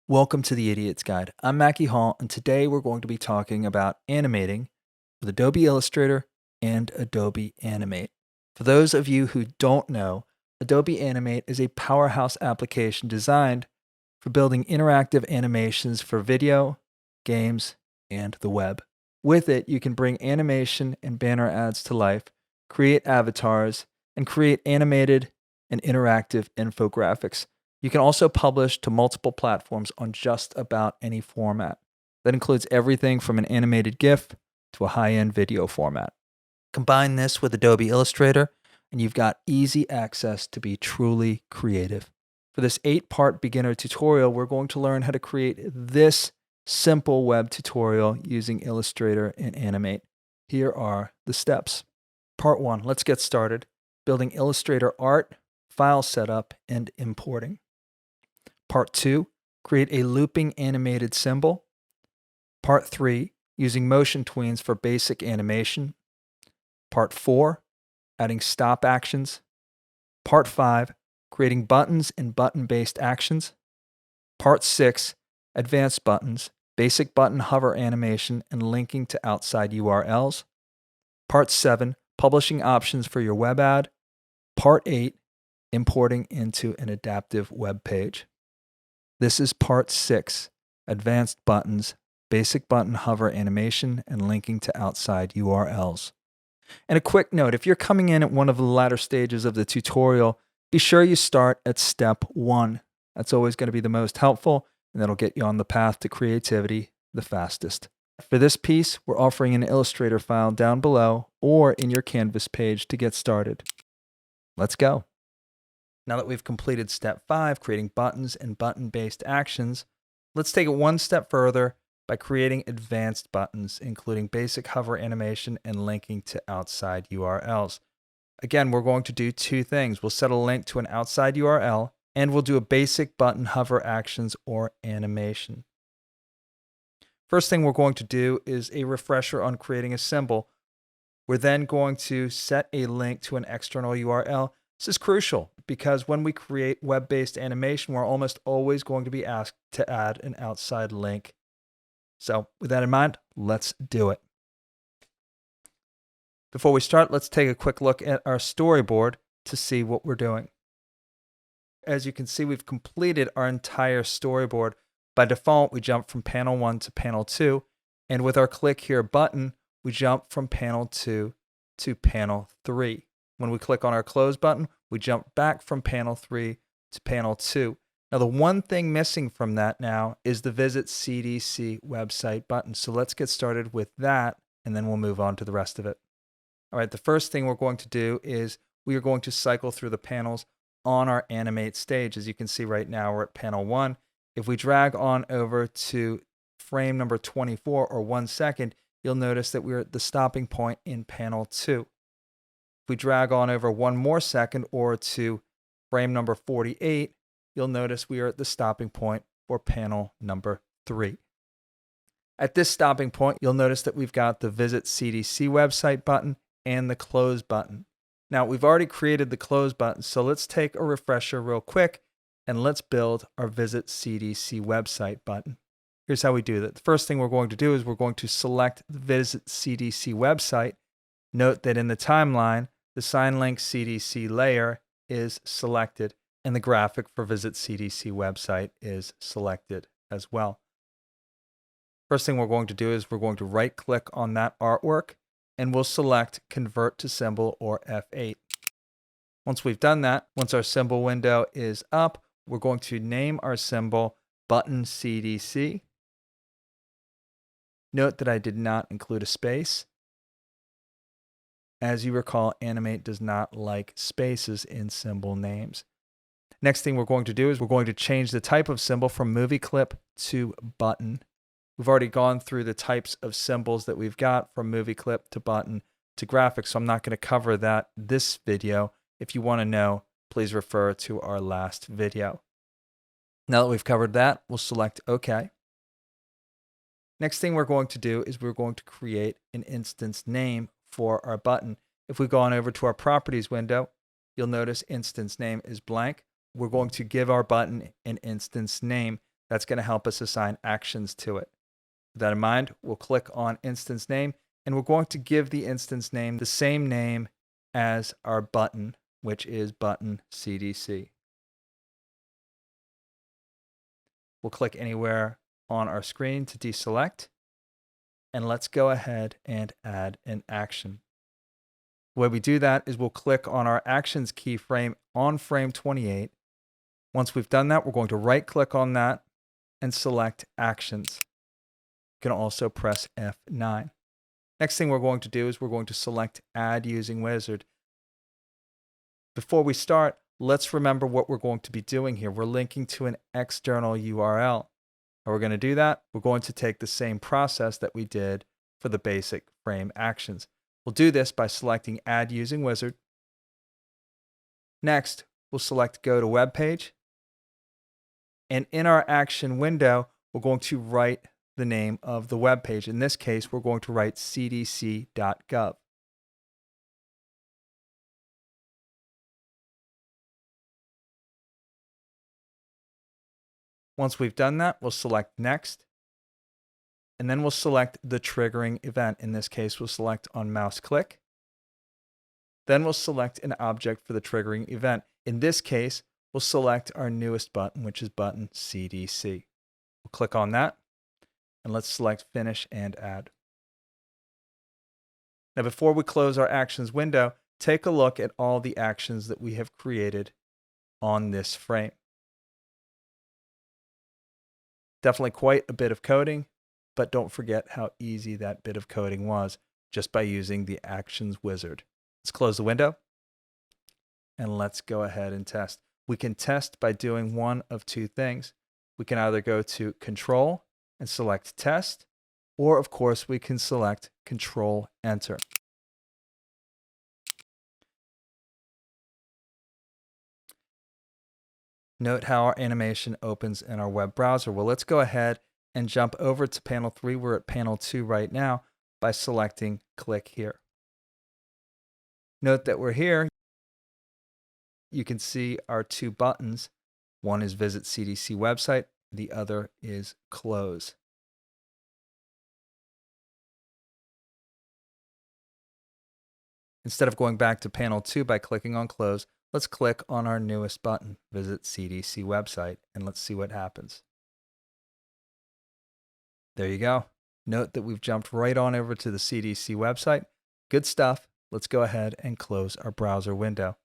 Welcome to the Idiot's Guide. I'm Mackie Hall, and today we're going to be talking about animating with Adobe Illustrator and Adobe Animate. For those of you who don't know, Adobe Animate is a powerhouse application designed for building interactive animations for video, games, and the web. With it, you can bring animation and banner ads to life, create avatars, and create animated and interactive infographics. You can also publish to multiple platforms on just about any format. That includes everything from an animated GIF to a high-end video format. Combine this with Adobe Illustrator, and you've got easy access to be truly creative. For this 8-part beginner tutorial, we're going to learn how to create this simple web tutorial using Illustrator and Animate. Here are the steps. Part 1, let's get started. Building Illustrator art, file setup, and importing. Part 2, create a looping animated symbol. Part 3, using motion tweens for basic animation. Part 4, adding stop actions. Part 5, creating buttons and button-based actions. Part 6, advanced buttons, basic button hover animation and linking to outside URLs. Part 7, publishing options for your web ad. Part 8, importing into an adaptive web page. This is Part 6, advanced buttons, basic button hover animation, and linking to outside URLs. And a quick note, if you're coming in at one of the latter stages of the tutorial, be sure you start at step 1. That's always going to be the most helpful, and that'll get you on the path to creativity the fastest. For this piece, we're offering an Illustrator file down below or in your Canvas page to get started. Let's go. Now that we've completed step 5, creating buttons and button-based actions, let's take it one step further by creating advanced buttons, including basic hover animation and linking to outside URLs. Again, we're going to do two things. We'll set a link to an outside URL, and we'll do a basic button hover actions or animation. First thing we're going to do is a refresher on creating a symbol. We're then going to set a link to an external URL. This is crucial because when we create web-based animation, we're almost always going to be asked to add an outside link. So with that in mind, let's do it. Before we start, let's take a quick look at our storyboard to see what we're doing. As you can see, we've completed our entire storyboard. By default, we jump from panel 1 to panel 2, and with our click here button, we jump from panel 2 to panel 3. When we click on our close button, we jump back from panel 3 to panel 2. Now, the one thing missing from that now is the Visit CDC website button. So let's get started with that, and then we'll move on to the rest of it. All right, the first thing we're going to do is we are going to cycle through the panels on our Animate stage. As you can see right now, we're at panel 1. If we drag on over to frame number 24 or 1 second, you'll notice that we're at the stopping point in panel 2. If we drag on over 1 more second or to frame number 48, you'll notice we are at the stopping point for panel number 3. At this stopping point, you'll notice that we've got the Visit CDC website button and the close button. Now, we've already created the close button, so let's take a refresher real quick and let's build our Visit CDC website button. Here's how we do that. The first thing we're going to do is we're going to select the Visit CDC website. Note that in the timeline, the Sign Link CDC layer is selected, and the graphic for Visit CDC website is selected as well. First thing we're going to do is we're going to right-click on that artwork, and we'll select Convert to Symbol or F8. Once we've done that, once our symbol window is up, we're going to name our symbol Button CDC. Note that I did not include a space. As you recall, Animate does not like spaces in symbol names. Next thing we're going to do is we're going to change the type of symbol from movie clip to button. We've already gone through the types of symbols that we've got from movie clip to button to graphics, so I'm not going to cover that this video. If you want to know, please refer to our last video. Now that we've covered that, we'll select OK. Next thing we're going to do is we're going to create an instance name for our button. If we go on over to our properties window, you'll notice instance name is blank. We're going to give our button an instance name. That's going to help us assign actions to it. With that in mind, we'll click on instance name, and we're going to give the instance name the same name as our button, which is button CDC. We'll click anywhere on our screen to deselect, and let's go ahead and add an action. The way we do that is we'll click on our actions keyframe on frame 28. Once we've done that, we're going to right click on that and select actions. You can also press F9. Next thing we're going to do is we're going to select add using wizard. Before we start, let's remember what we're going to be doing here. We're linking to an external URL. How we're going to do that? We're going to take the same process that we did for the basic frame actions. We'll do this by selecting add using wizard. Next, we'll select go to web page. And in our action window, we're going to write the name of the web page. In this case, we're going to write cdc.gov. Once we've done that, we'll select next, and then we'll select the triggering event. In this case, we'll select on mouse click. Then we'll select an object for the triggering event. In this case, we'll select our newest button, which is button CDC. We'll click on that, and let's select finish and add. Now, before we close our actions window, take a look at all the actions that we have created on this frame. Definitely quite a bit of coding, but don't forget how easy that bit of coding was just by using the actions wizard. Let's close the window, and let's go ahead and test. We can test by doing one of two things. We can either go to Control and select Test, or of course we can select Control Enter. Note how our animation opens in our web browser. Well, let's go ahead and jump over to panel 3. We're at panel 2 right now by selecting click here. Note that we're here. You can see our two buttons. One is Visit CDC website, the other is Close. Instead of going back to panel 2 by clicking on Close, let's click on our newest button, Visit CDC website, and let's see what happens. There you go. Note that we've jumped right on over to the CDC website. Good stuff. Let's go ahead and close our browser window.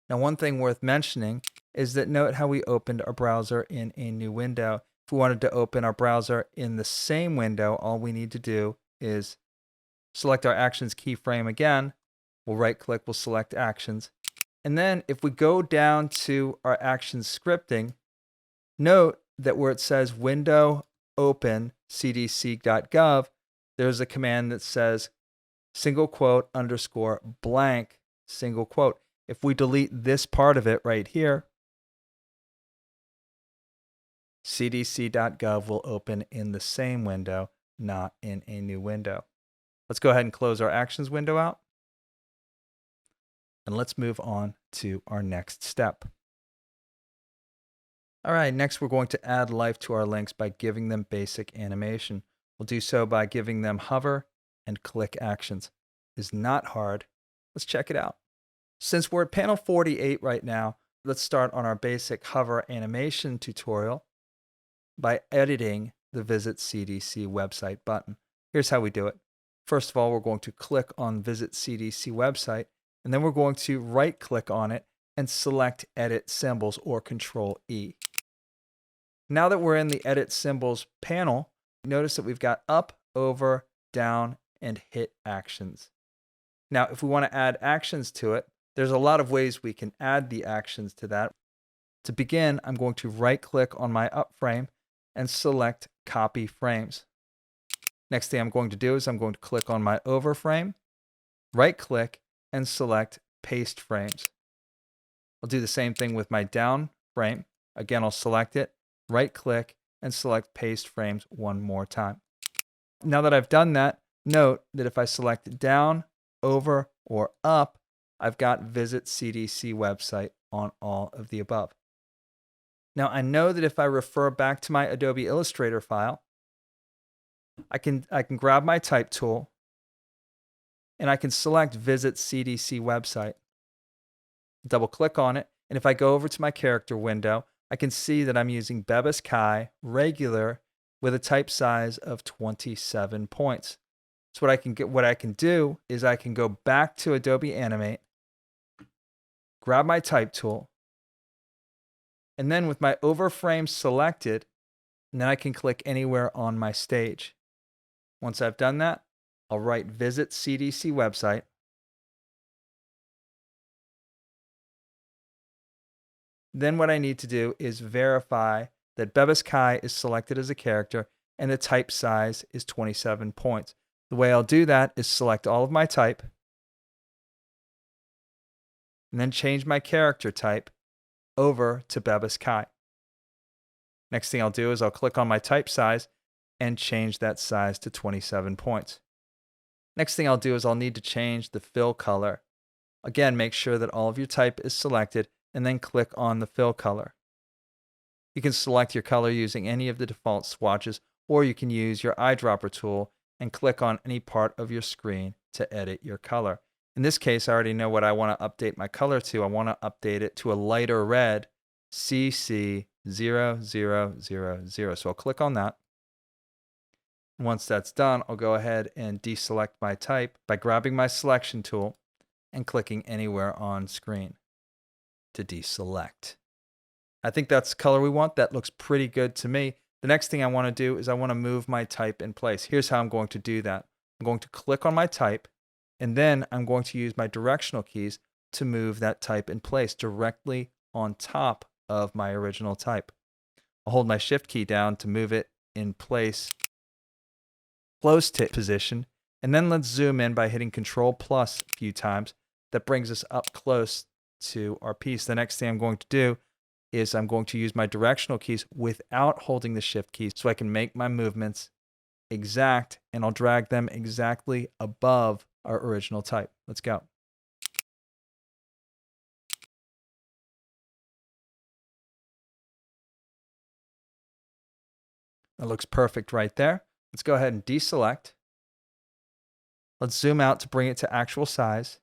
Now, one thing worth mentioning is that note how we opened our browser in a new window. If we wanted to open our browser in the same window, all we need to do is select our actions keyframe again. We'll right click, we'll select actions. And then if we go down to our actions scripting, note that where it says window open cdc.gov, there's a command that says single quote underscore blank single quote. If we delete this part of it right here, cdc.gov will open in the same window, not in a new window. Let's go ahead and close our actions window out. And let's move on to our next step. All right, next we're going to add life to our links by giving them basic animation. We'll do so by giving them hover and click actions. It's not hard. Let's check it out. Since we're at panel 48 right now, let's start on our basic hover animation tutorial by editing the Visit CDC website button. Here's how we do it. First of all, we're going to click on Visit CDC website, and then we're going to right click on it and select Edit Symbols or Control E. Now that we're in the Edit Symbols panel, notice that we've got up, over, down, and hit actions. Now, if we want to add actions to it, there's a lot of ways we can add the actions to that. To begin, I'm going to right click on my up frame and select Copy Frames. Next thing I'm going to do is I'm going to click on my over frame, right click, and select Paste Frames. I'll do the same thing with my down frame. Again, I'll select it, right click, and select Paste Frames one more time. Now that I've done that, note that if I select down, over, or up, I've got Visit CDC website on all of the above. Now I know that if I refer back to my Adobe Illustrator file, I can grab my type tool and I can select Visit CDC website. Double click on it, and if I go over to my character window, I can see that I'm using Bebas Chi regular with a type size of 27 points. So what I can do is I can go back to Adobe Animate, grab my type tool, and then with my overframe selected, and then I can click anywhere on my stage. Once I've done that, I'll write Visit CDC website. Then what I need to do is verify that Bebas Chi is selected as a character and the type size is 27 points. The way I'll do that is select all of my type and then change my character type over to Bebas Chi. Next thing I'll do is I'll click on my type size and change that size to 27 points. Next thing I'll do is I'll need to change the fill color. Again, make sure that all of your type is selected and then click on the fill color. You can select your color using any of the default swatches, or you can use your eyedropper tool and click on any part of your screen to edit your color. In this case, I already know what I want to update my color to. I want to update it to a lighter red, CC0000. So I'll click on that. Once that's done, I'll go ahead and deselect my type by grabbing my selection tool and clicking anywhere on screen to deselect. I think that's the color we want. That looks pretty good to me. The next thing I want to do is I want to move my type in place. Here's how I'm going to do that. I'm going to click on my type, and then I'm going to use my directional keys to move that type in place directly on top of my original type. I'll hold my Shift key down to move it in place close to position, and then let's zoom in by hitting Control plus a few times. That brings us up close to our piece. The next thing I'm going to do is I'm going to use my directional keys without holding the Shift key so I can make my movements exact, and I'll drag them exactly above our original type. Let's go. That looks perfect right there. Let's go ahead and deselect. Let's zoom out to bring it to actual size.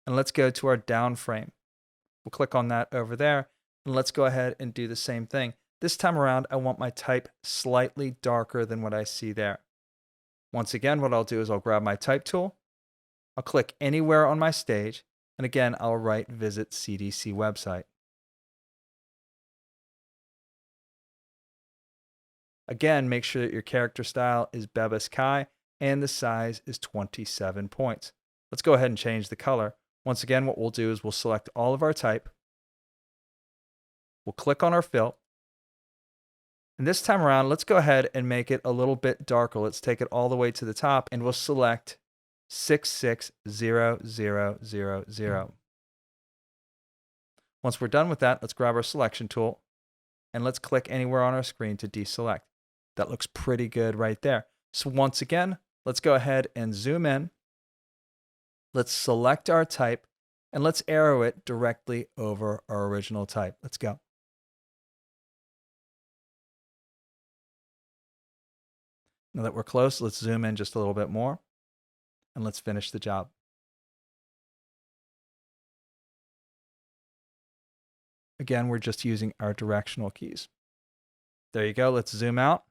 And let's go to our down frame. We'll click on that over there, and let's go ahead and do the same thing. This time around, I want my type slightly darker than what I see there. Once again, what I'll do is I'll grab my type tool, I'll click anywhere on my stage, and again, I'll write Visit CDC website. Again, make sure that your character style is Bebas Chi and the size is 27 points. Let's go ahead and change the color. Once again, what we'll do is we'll select all of our type. We'll click on our fill. And this time around, let's go ahead and make it a little bit darker. Let's take it all the way to the top and we'll select 660000. Once we're done with that, let's grab our selection tool and let's click anywhere on our screen to deselect. That looks pretty good right there. So once again, let's go ahead and zoom in. Let's select our type and let's arrow it directly over our original type. Let's go. Now that we're close, let's zoom in just a little bit more and let's finish the job. Again, we're just using our directional keys. There you go. Let's zoom out.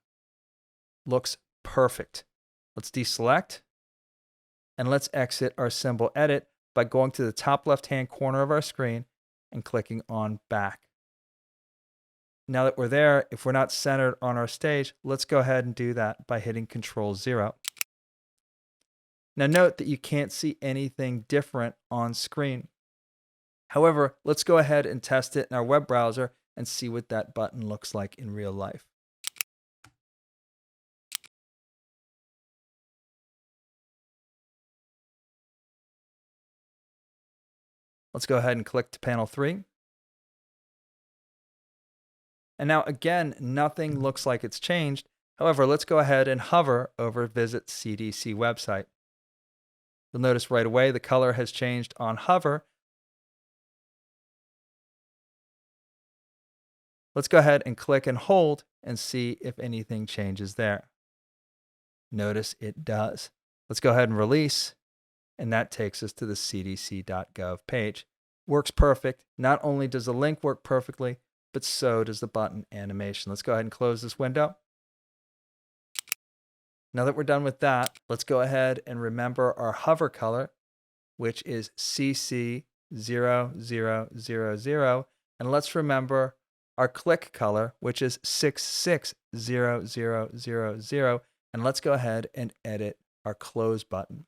Looks perfect. Let's deselect and let's exit our symbol edit by going to the top left-hand corner of our screen and clicking on back. Now that we're there, if we're not centered on our stage, let's go ahead and do that by hitting Control-0. Now note that you can't see anything different on screen. However, let's go ahead and test it in our web browser and see what that button looks like in real life. Let's go ahead and click to panel 3. And now again, nothing looks like it's changed. However, let's go ahead and hover over Visit CDC website. You'll notice right away the color has changed on hover, Let's go ahead and click and hold and see if anything changes there. Notice it does. Let's go ahead and release, and that takes us to the cdc.gov page. Works perfect. Not only does the link work perfectly, but so does the button animation. Let's go ahead and close this window. Now that we're done with that, let's go ahead and remember our hover color, which is CC0000, and let's remember our click color, which is 660000, and let's go ahead and edit our close button.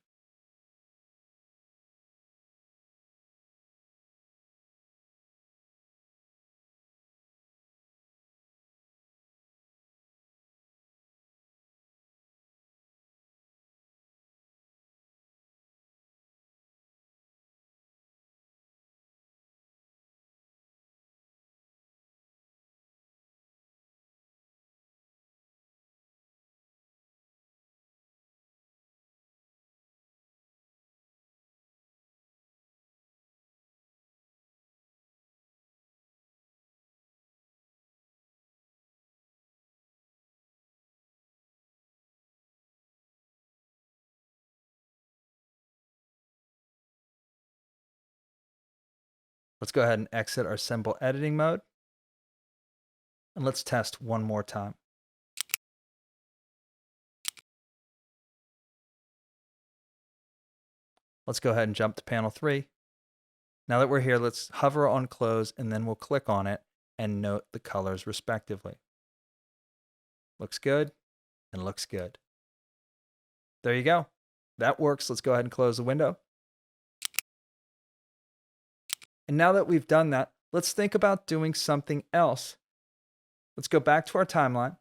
Let's go ahead and exit our symbol editing mode. And let's test one more time. Let's go ahead and jump to panel 3. Now that we're here, let's hover on close and then we'll click on it and note the colors respectively. Looks good and looks good. There you go. That works. Let's go ahead and close the window. And now that we've done that, let's think about doing something else. Let's go back to our timeline.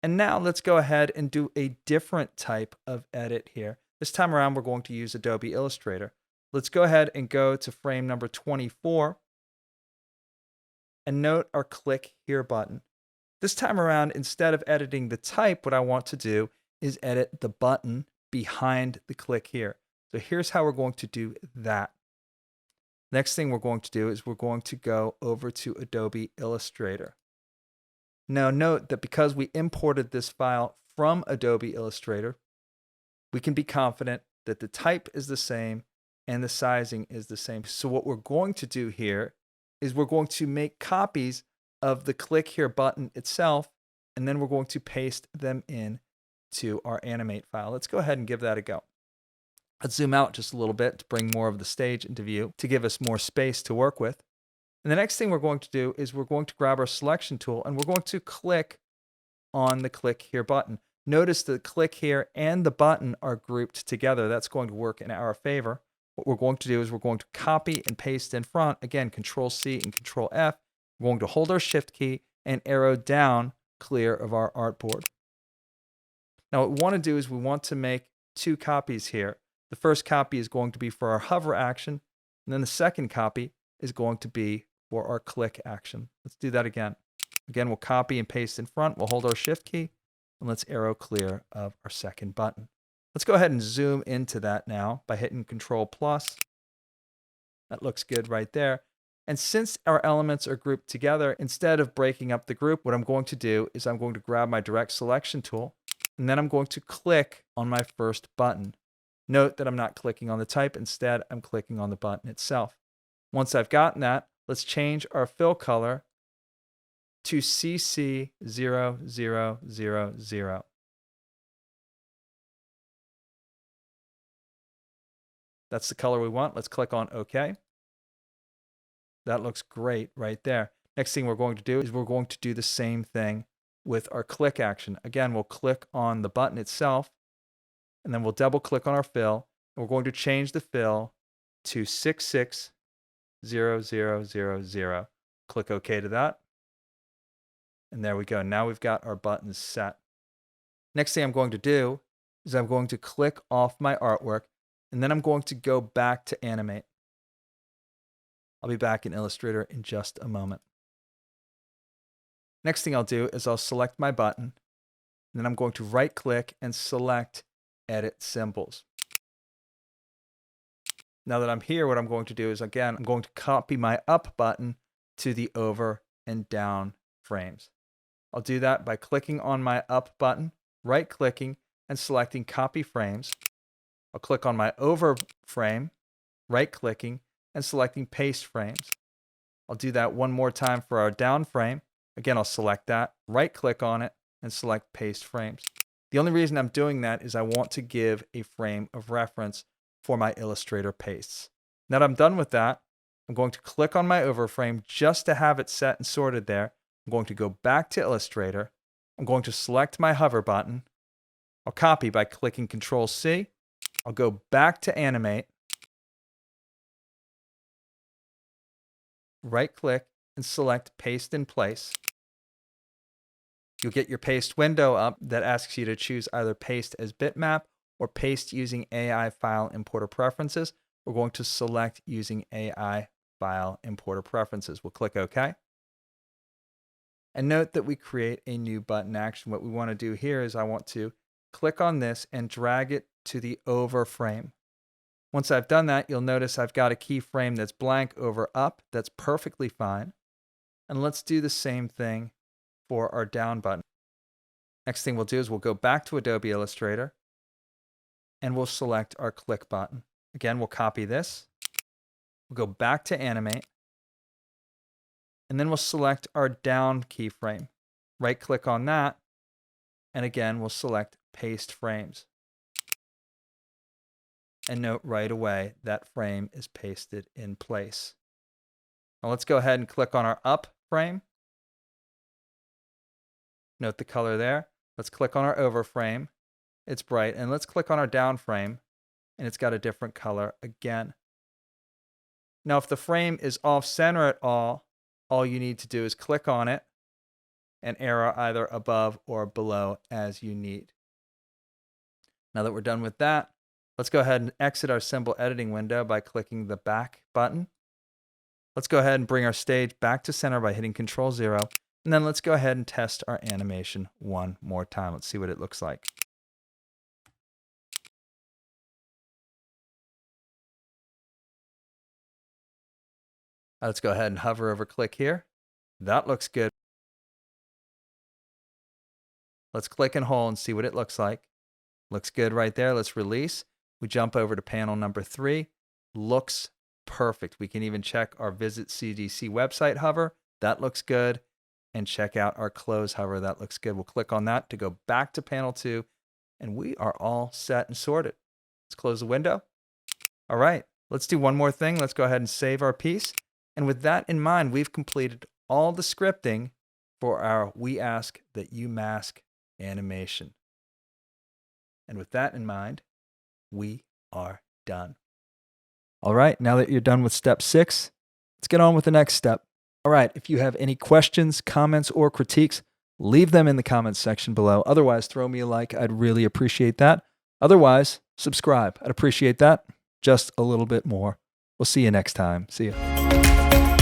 And now let's go ahead and do a different type of edit here. This time around, we're going to use Adobe Illustrator. Let's go ahead and go to frame number 24 and note our click here button. This time around, instead of editing the type, what I want to do is edit the button behind the click here. So here's how we're going to do that. Next thing we're going to do is we're going to go over to Adobe Illustrator. Now note that because we imported this file from Adobe Illustrator, we can be confident that the type is the same and the sizing is the same. So what we're going to do here is we're going to make copies of the click here button itself, and then we're going to paste them in to our Animate file. Let's go ahead and give that a go. Let's zoom out just a little bit to bring more of the stage into view to give us more space to work with. And the next thing we're going to do is we're going to grab our selection tool and we're going to click on the click here button. Notice the click here and the button are grouped together. That's going to work in our favor. What we're going to do is we're going to copy and paste in front. Again, Control C and Control F. We're going to hold our Shift key and arrow down clear of our artboard. Now what we want to do is we want to make 2 copies here. The first copy is going to be for our hover action, and then the second copy is going to be for our click action. Let's do that again. Again, we'll copy and paste in front. We'll hold our Shift key, and let's arrow clear of our second button. Let's go ahead and zoom into that now by hitting Control plus. That looks good right there. And since our elements are grouped together, instead of breaking up the group, what I'm going to do is I'm going to grab my direct selection tool, and then I'm going to click on my first button. Note that I'm not clicking on the type. Instead, I'm clicking on the button itself. Once I've gotten that, let's change our fill color to CC0000. That's the color we want. Let's click on OK. That looks great right there. Next thing we're going to do is we're going to do the same thing with our click action. Again, we'll click on the button itself, and then we'll double click on our fill, and we're going to change the fill to 660000. Click OK to that. And there we go. Now we've got our buttons set. Next thing I'm going to do is I'm going to click off my artwork, and then I'm going to go back to Animate. I'll be back in Illustrator in just a moment. Next thing I'll do is I'll select my button, and then I'm going to right click and select Edit Symbols. Now that I'm here, what I'm going to do is, again, I'm going to copy my up button to the over and down frames. I'll do that by clicking on my up button, right-clicking, and selecting Copy Frames. I'll click on my over frame, right-clicking, and selecting Paste Frames. I'll do that one more time for our down frame. Again, I'll select that, right-click on it, and select Paste Frames. The only reason I'm doing that is I want to give a frame of reference for my Illustrator pastes. Now that I'm done with that, I'm going to click on my overframe just to have it set and sorted there. I'm going to go back to Illustrator. I'm going to select my hover button. I'll copy by clicking Control-C. I'll go back to Animate, right-click, and select Paste in Place. You'll get your paste window up that asks you to choose either paste as bitmap or paste using AI file importer preferences. We're going to select using AI file importer preferences. We'll click OK. And note that we create a new button action. What we want to do here is I want to click on this and drag it to the over frame. Once I've done that, you'll notice I've got a keyframe that's blank over up. That's perfectly fine. And let's do the same thing for our down button. Next thing we'll do is we'll go back to Adobe Illustrator and we'll select our click button. Again, we'll copy this. We'll go back to Animate and then we'll select our down keyframe. Right click on that and again we'll select Paste Frames. And note right away that frame is pasted in place. Now let's go ahead and click on our up frame. Note the color there. Let's click on our over frame. It's bright. And let's click on our down frame. And it's got a different color again. Now, if the frame is off center at all you need to do is click on it and arrow either above or below as you need. Now that we're done with that, let's go ahead and exit our symbol editing window by clicking the back button. Let's go ahead and bring our stage back to center by hitting Control-0. And then let's go ahead and test our animation one more time. Let's see what it looks like. Let's go ahead and hover over click here. That looks good. Let's click and hold and see what it looks like. Looks good right there. Let's release. We jump over to panel number 3. Looks perfect. We can even check our visitcdc website hover. That looks good. And check out our close hover. That looks good. We'll click on that to go back to panel 2. And we are all set and sorted. Let's close the window. All right. Let's do one more thing. Let's go ahead and save our piece. And with that in mind, we've completed all the scripting for our We Ask That You Mask animation. And with that in mind, we are done. All right, now that you're done with step 6, let's get on with the next step. All right, if you have any questions, comments, or critiques, leave them in the comments section below. Otherwise, throw me a like. I'd really appreciate that. Otherwise, subscribe. I'd appreciate that just a little bit more. We'll see you next time. See you.